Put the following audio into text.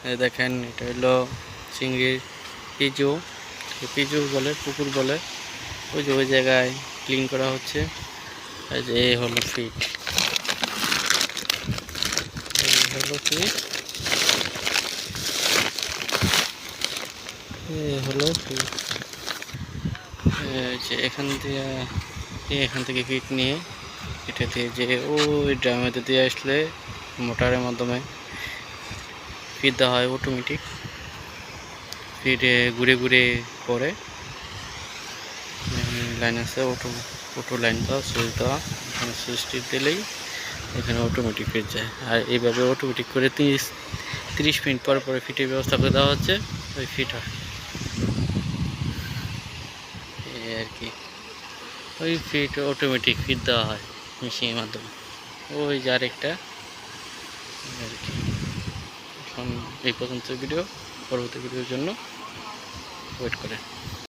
এই দেখেন এটা হলো চিংড়ির পিজু, পিজু বলে, পুকুর বলে। ওই যে ওই জায়গায় ক্লিন করা হচ্ছে। এই যে এই হলো ফিট, এই হলো ফিট, এই হলো ফিট। যে এখান থেকে ফিট নিয়ে এটা দিয়ে যে ওই ড্রামেতে দিয়ে আসলে মোটরের মাধ্যমে ফিট দেওয়া হয়। অটোমেটিক ফিটে ঘুরে ঘুরে পরে লাইন আছে, অটো লাইন দেওয়া, সুইচ দেওয়া। এখানে সুইচটি দিলেই এখানে অটোমেটিক ফিট যায়। আর এইভাবে অটোমেটিক করে 30 মিনিট পর পরে ফিটের ব্যবস্থা করে দেওয়া হচ্ছে, ওই ফিট হয়। এই আর কি, ওই ফিট অটোমেটিক ফিট দেওয়া হয় মেশিনের মাধ্যমে। ওই যে আরেকটা আর কি। এখন এই পর্যন্ত ভিডিও, পরবর্তী ভিডিওর জন্য ওয়েট করেন।